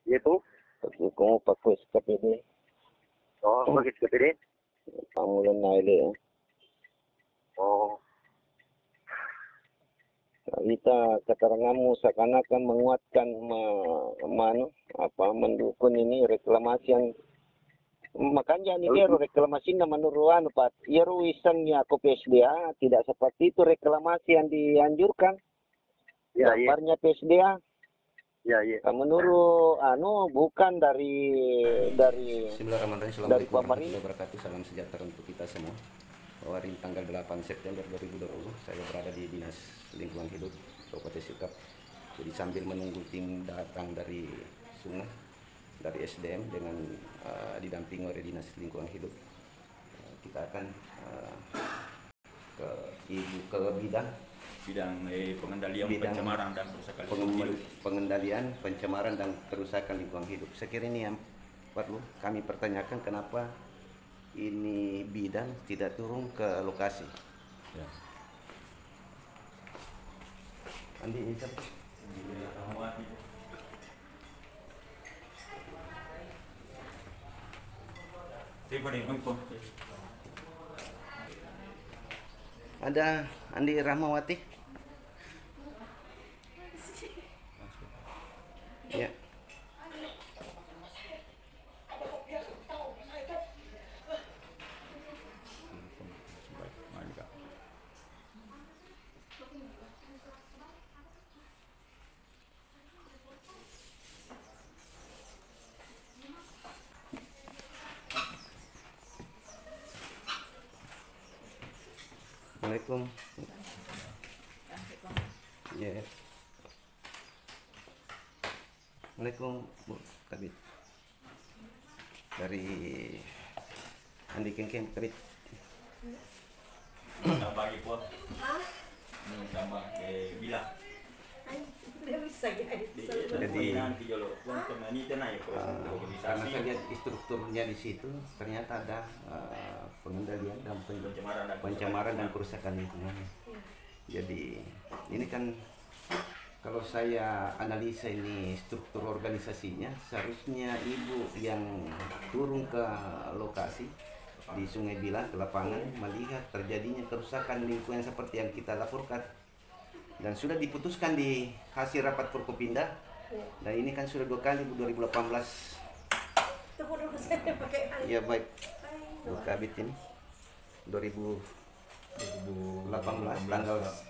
Itu. Tapi kung pakus kapili. Oh, bakit ka din? Pamulan na ili. Oh, Kita keteranganmu seakan-akan menguatkan mendukung ini reklamasi yang makanya ini kero reklamasi na menuruan Pak. Iru isannya ke PSDA tidak seperti itu reklamasi yang dianjurkan. iya. Gambarnya PSDA. Iya. Menurut bukan dari Bismillahirrahmanirrahim. Assalamualaikum warahmatullahi wabarakatuh. Salam sejahtera untuk kita semua. Bahwa hari tanggal 8 September 2020 saya berada di Dinas Lingkungan Hidup Kabupaten Sikap. Jadi sambil menunggu tim datang dari Sungai, dari SDM dengan didampingi oleh Dinas Lingkungan Hidup, kita akan ke bidang pencemaran dan kerusakan lingkungan hidup. Pengendalian pencemaran dan kerusakan lingkungan hidup. Saya kira ini yang perlu kami pertanyakan, kenapa ini bidang tidak turun ke lokasi. Ya. Andi ini siapa? Ada Andi Rahmawati. Ya. Assalamualaikum. Ya. Assalamualaikum Bu Kabit. Dari Andi Kengkeng Kabit. Tambah lagi po. Tambah bilang. Jadi karena saya lihat strukturnya di situ ternyata ada pengendalian dan pencemaran dan kerusakan lingkungan. Jadi ini kan kalau saya analisa ini struktur organisasinya, seharusnya ibu yang turun ke lokasi di Sungai Bilang ke lapangan melihat terjadinya kerusakan lingkungan seperti yang kita laporkan. Dan sudah diputuskan di hasil rapat Forkopimda. Dan ini kan sudah 2 kali 2018. Ya baik, Bu Kabit ini 2018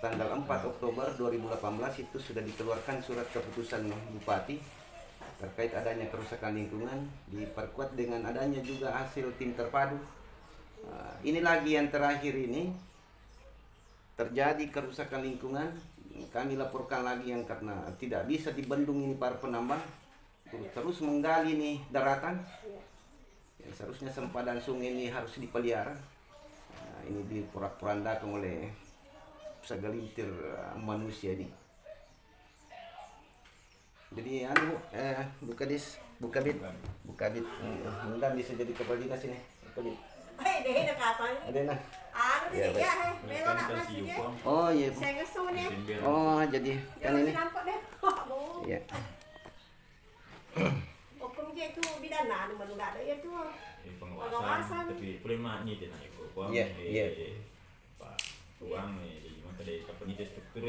tanggal 4 Oktober 2018 itu sudah dikeluarkan surat keputusan Bupati terkait adanya kerusakan lingkungan, diperkuat dengan adanya juga hasil tim terpadu. Ini lagi yang terakhir ini terjadi kerusakan lingkungan. Kami laporkan lagi yang karena tidak bisa dibendung ini para penambang terus menggali nih daratan yang seharusnya sempadan sungai ini harus dipelihara. Ini diporak-porandakan oleh segelintir manusia ini. Jadi Bu Kabit mudah bisa jadi kepala dinas ini. Kabit. Ada nah. Ya, oh iya. Oh jadi kan ini. Ya. pengawasan tapi problema ni dia nak ikut kuang pak uang ni gimana dari penelitian struktur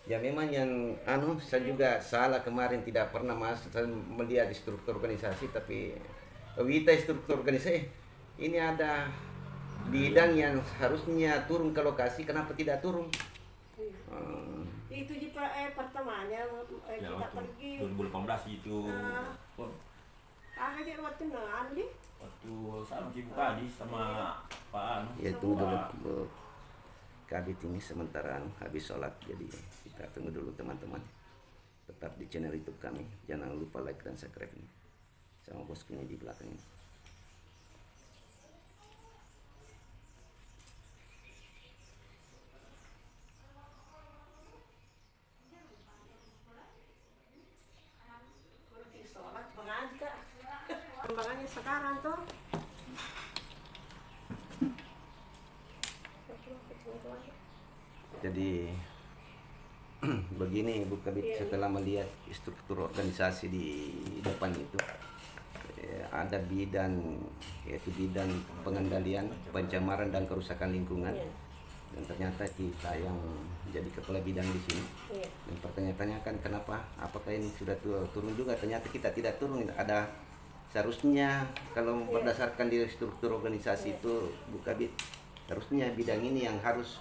Ya memang yang saya juga salah kemarin tidak pernah masuk saya melihat di struktur organisasi, tapi kita struktur organisasi ini ada bidang yang harusnya turun ke lokasi, kenapa tidak turun? Itu di pertamanya kita pergi 2018 itu aja waktu nih waktu sama Ibu Kadi sama Pak Ya tunggu dulu Kabit ini sementara habis sholat, jadi kita tunggu dulu teman-teman. Tetap di channel YouTube kami, jangan lupa like dan subscribe ini sama bosku di belakang ini. Perkembangannya sekarang tuh Jadi begini Bu Kabid, setelah melihat struktur organisasi di depan itu ada bidang, yaitu bidang pengendalian pencemaran dan kerusakan lingkungan. Dan ternyata kita yang jadi kepala bidang di sini. Dan pertanyaannya kan kenapa? Apakah ini sudah turun juga? Ternyata kita tidak turun. Ada seharusnya kalau berdasarkan di struktur organisasi itu Bu Kabid, harusnya bidang ini yang harus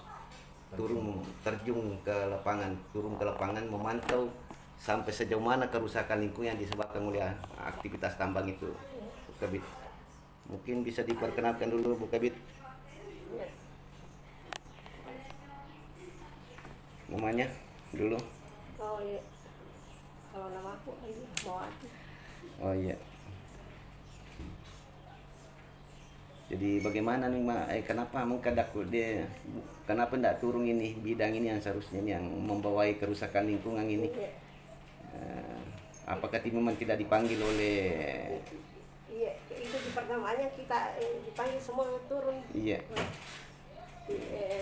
terjun ke lapangan memantau sampai sejauh mana kerusakan lingkungan yang disebabkan oleh aktivitas tambang itu, Bu Kabid. Mungkin bisa diperkenalkan dulu Bu Kabid. Namanya dulu. Oh iya. Kalau nama aku Mawati. Oh iya. Jadi bagaimana nih kenapa kenapa tidak turun ini bidang ini yang seharusnya yang membawai kerusakan lingkungan ini? Apakah memang tidak dipanggil oleh? Iya, itu di pertamanya kita dipanggil semua turun. Iya.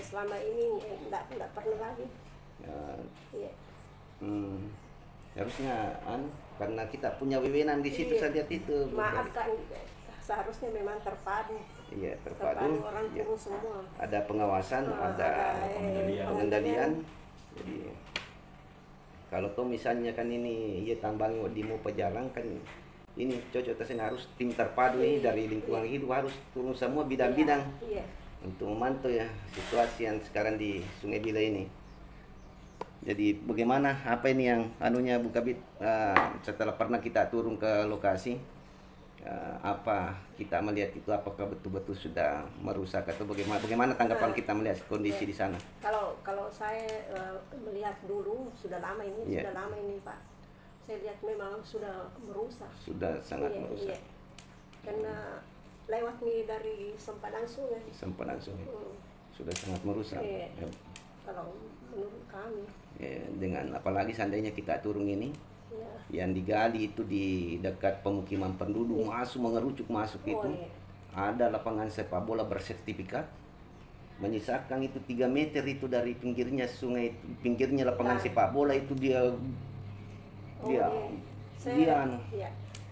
Selama ini tidak pernah lagi. Iya. Harusnya karena kita punya wewenang di situ saja itu. Maaf kan, seharusnya memang terpadu. Iya, terpadu. Orang turun semua. Ada pengawasan, ada pengendalian. Jadi kalau toh misalnya kan ini tambang di mau pejalan kan ini cocok harus tim terpadu ini dari lingkungan hidup harus turun semua bidang-bidang untuk memantau ya situasi yang sekarang di Sungai Bila ini. Jadi bagaimana apa ini yang anunya Bu Kabid, setelah pernah kita turun ke lokasi, apa kita melihat itu apakah betul-betul sudah merusak atau bagaimana tanggapan kita melihat kondisi di sana? Kalau saya melihat dulu sudah lama ini Pak, saya lihat memang sudah merusak. Sudah sangat merusak. Karena lewat nih dari sempadan sungai. Sudah sangat merusak. Kalau menurut kami. Dengan apalagi seandainya kita turun ini, yang digali itu di dekat pemukiman penduduk mengerucuk masuk itu. Ada lapangan sepak bola bersertifikat, menyisakan itu 3 meter itu dari pinggirnya sungai, pinggirnya lapangan sepak bola itu dia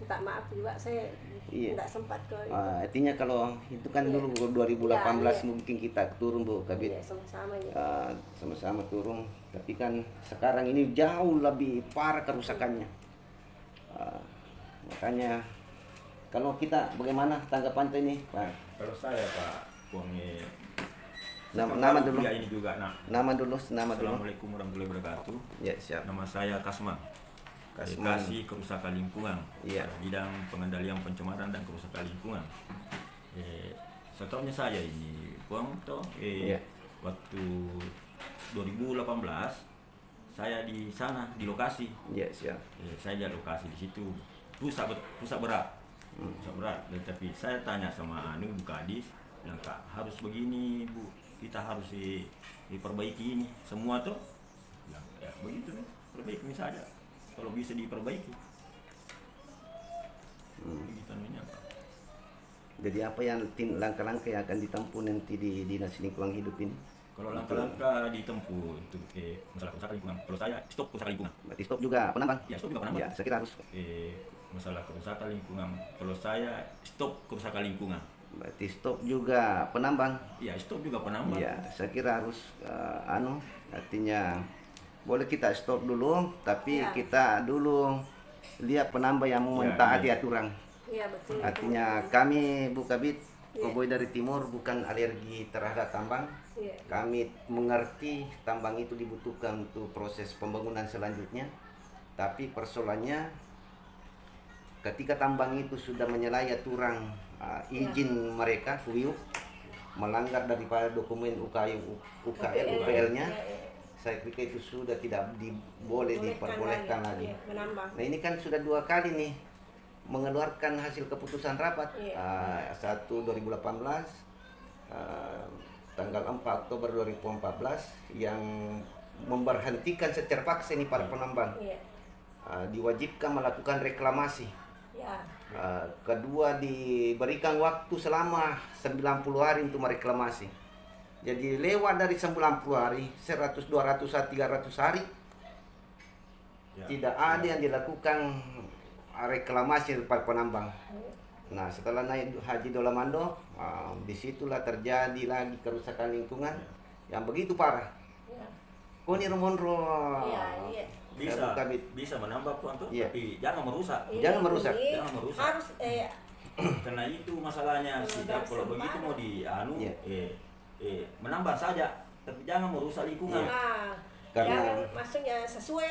minta maaf juga saya tidak sempat ke itu. Artinya kalau itu kan dulu 2018 mungkin kita turun Bu Kabid. Sama-sama turun, tapi kan sekarang ini jauh lebih parah kerusakannya. Makanya kalau kita bagaimana tanggapan ini Pak? Kalau saya Pak nama dulu. Ini juga Nama dulu. Assalamualaikum warahmatullahi wabarakatuh. Ya, siap. Nama saya Kasman. Kasih kerusakan lingkungan. Bidang pengendalian pencemaran dan kerusakan lingkungan. Setahunya saya ini waktu 2018 saya di sana di lokasi. Siap. Saya di lokasi di situ pusat berat. Tapi saya tanya sama Bu Kadis, bilang Kak harus begini Bu, kita harus diperbaiki ini semua tuh. Bilang ya begitu nih, perbaiki saja kalau bisa diperbaiki. Gitu namanya. Jadi apa yang langkah-langkah yang akan ditempuh nanti di Dinas Lingkungan Hidup ini? Kalau langkah-langkah ditempuh untuk masalah kerusakan lingkungan, kalau saya stop kerusakan lingkungan. Berarti stop juga penambang? Ya stop juga penambang. Ya, saya kira harus. Masalah kerusakan lingkungan, kalau saya stop kerusakan lingkungan. Berarti stop juga penambang? Ya stop juga penambang. Ya, saya kira harus artinya boleh kita stop dulu, tapi kita dulu lihat penambang yang mentaati aturan. Iya betul. Artinya kami Bu Kabid, Koboi dari Timur bukan alergi terhadap tambang. Kami mengerti tambang itu dibutuhkan untuk proses pembangunan selanjutnya. Tapi persoalannya ketika tambang itu sudah menyalahi aturan izin mereka, FUIUK, melanggar daripada dokumen UKL-nya, saya pikir itu sudah tidak boleh diperbolehkan lagi. Nah ini kan sudah 2 kali nih mengeluarkan hasil keputusan rapat 1 2018 tanggal 4 Oktober 2014 yang memberhentikan secara paksa ini para penambang, diwajibkan melakukan reklamasi. Kedua diberikan waktu selama 90 hari untuk mereklamasi. Jadi lewat dari 90 hari, 100, 200, 300 hari Ya. tidak ada yang dilakukan reklamasi para penambang. Nah, setelah naik Haji Dolamando, disitulah terjadi lagi kerusakan lingkungan yang begitu parah. Ya. Koni Romonro Iya, iya. Bisa menambah tuan tuh, Iya. tapi jangan merusak. Jangan merusak. Ini Jangan merusak. Harus Karena itu masalahnya setiap kalau begitu mau Iya. menambah saja, tapi jangan merusak lingkungan. nah, Karena- yang maksudnya sesuai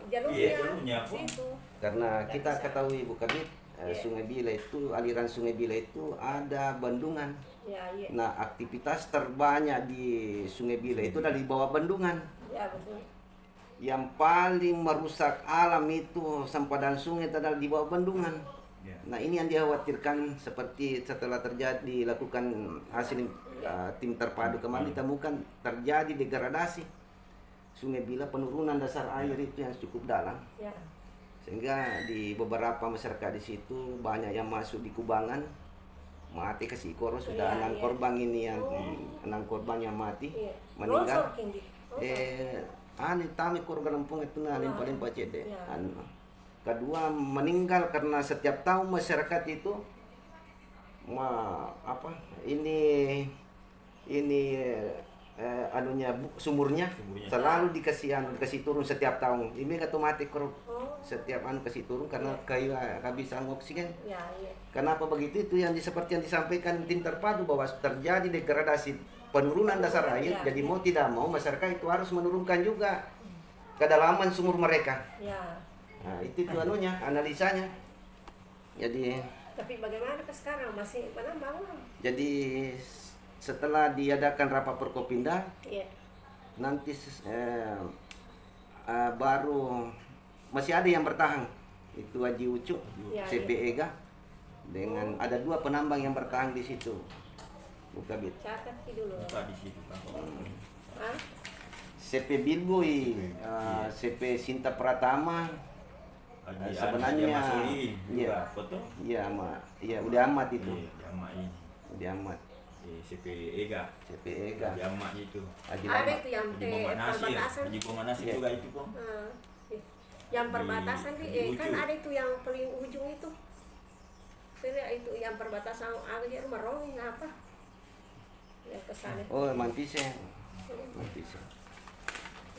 jalurnya. Iya, jalurnya pun. Situ. Karena Nggak kita bisa. ketahui Bu Kabit, Iya. Sungai Bila itu, aliran Sungai Bila itu ada bendungan. Ya, iya. Nah, aktivitas terbanyak di Sungai Bila itu dari bawah bendungan. Ya, betul. Yang paling merusak alam itu sempadan sungai adalah di bawah bendungan. Ya. Nah, ini yang dikhawatirkan seperti setelah terjadi dilakukan hasil tim terpadu kemarin ditemukan terjadi degradasi Sungai Bila, penurunan dasar air itu yang cukup dalam. Ya. Sehingga di beberapa masyarakat di situ banyak yang masuk di kubangan mati ke Sikoro sudah Iya, 6 iya. korban ini yang 6 korban yang mati Iya. meninggal. Longsor, King. Ani tami korban lempung itu nah paling pacede. Iya. Kedua meninggal karena setiap tahun masyarakat itu ini sumurnya selalu dikasih turun setiap tahun. Ini otomatis setiap kasih turun karena kayu kehabisan oksigen. Ya, iya. Kenapa begitu? Itu yang seperti yang disampaikan tim terpadu bahwa terjadi degradasi penurunan dasar air. Ya, Jadi ya. mau tidak mau masyarakat itu harus menurunkan juga kedalaman sumur mereka. Ya. Nah, itu analisanya. Jadi Tapi bagaimana ke sekarang masih menambang? setelah diadakan rapat Forkopimda, Iya. nanti baru masih ada yang bertahan. Itu Haji Ucu, Ya, CP Ega, dengan ada 2 penambang yang bertahan di situ. Bukabit. Catat dulu. Buka di situ kan. Hah? CP Bilboy, CP Sinta Pratama, sebenarnya iya, foto. iya udah amat itu, Iya, jamaah ini. udah amat. CP Ega. CP Ega, Jamaah itu. Haji Ada Lama. itu yang Haji Muhammad Nasir. perbatasan. Haji Muhammad Nasir Iya. juga itu kok. Nah, yang perbatasan Di kan ujung. ada itu yang paling ujung itu. Saya lihat itu yang perbatasan ada rumah Romi apa? Yang ke sana. Oh, Mantise. Mantise.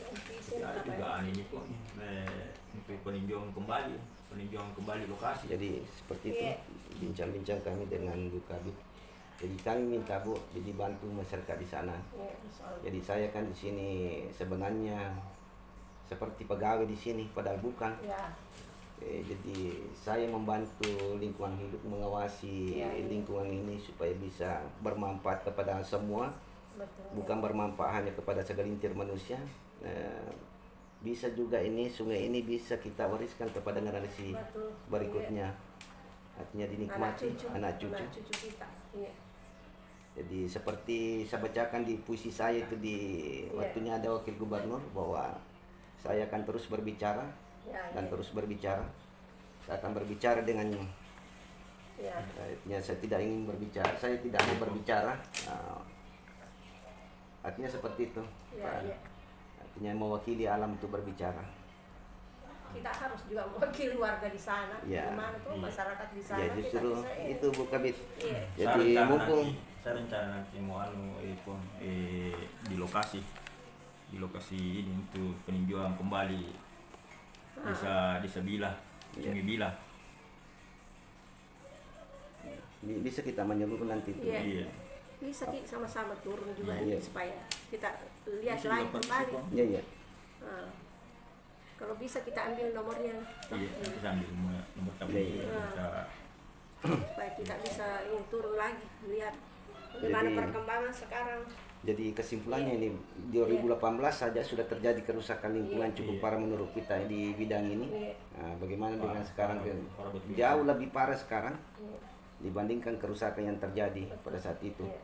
Yang pisau Ya, ada apa juga ya? ini kok untuk peninjauan kembali lokasi. Jadi seperti itu Iya. bincang-bincang kami dengan Bu Kabit. Jadi kami minta Bu, jadi bantu masyarakat di sana. Ya, soal Jadi saya kan di sini sebenarnya seperti pegawai di sini, padahal bukan. ya, Jadi saya membantu lingkungan hidup, mengawasi Ya, iya. lingkungan ini supaya bisa bermanfaat kepada semua, betul. bukan bermanfaat hanya kepada segelintir manusia. Bisa juga ini sungai ini bisa kita wariskan kepada generasi Betul. berikutnya. Artinya dinikmati anak cucu. Kita. Iya. Jadi seperti saya bacakan di puisi saya itu di Iya. waktunya ada wakil gubernur bahwa saya akan terus berbicara Ya, dan iya. terus berbicara. Saya akan berbicara dengan Ya. artinya saya tidak ingin berbicara, saya tidak mau berbicara. Artinya seperti itu. Ya, iya. Artinya mewakili alam untuk berbicara. Kita harus juga mewakili warga di sana. Ya. Gimana tuh Iya. masyarakat di sana Ya kita justru bisa, itu Bu Kabit. Iya. Jadi mumpung saya rencana nanti mau di lokasi ini untuk peninjauan kembali desa Bila, Sungai Bila. bisa kita menyeluruh nanti itu. Iya. Iya. Bisa kita sama-sama turun juga Iya. supaya kita lihat Bisa lagi dapat kembali. kok. Iya, iya. Nah, kalau bisa kita ambil nomornya. Iya, bisa ambil nomor tabung Iya, iya. bisa. Supaya kita bisa turun lagi lihat bagaimana Jadi- perkembangan sekarang. Jadi kesimpulannya ini 2018 saja sudah terjadi kerusakan lingkungan Iya. cukup Iya. parah menurut kita di bidang ini. Iya. Nah, bagaimana dengan Parah, sekarang parah betul. jauh lebih parah sekarang Iya. dibandingkan kerusakan yang terjadi pada saat itu. Iya.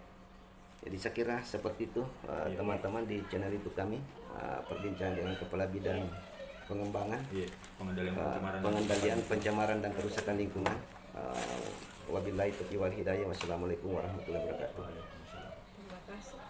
Jadi saya kira seperti itu Iya. teman-teman di channel itu kami perbincangan dengan kepala bidang pengembangan Iya, pengendalian pengendalian pencemaran dan kerusakan lingkungan. Wabillahi taufiq wal hidayah. Wassalamualaikum warahmatullahi wabarakatuh. Terima kasih.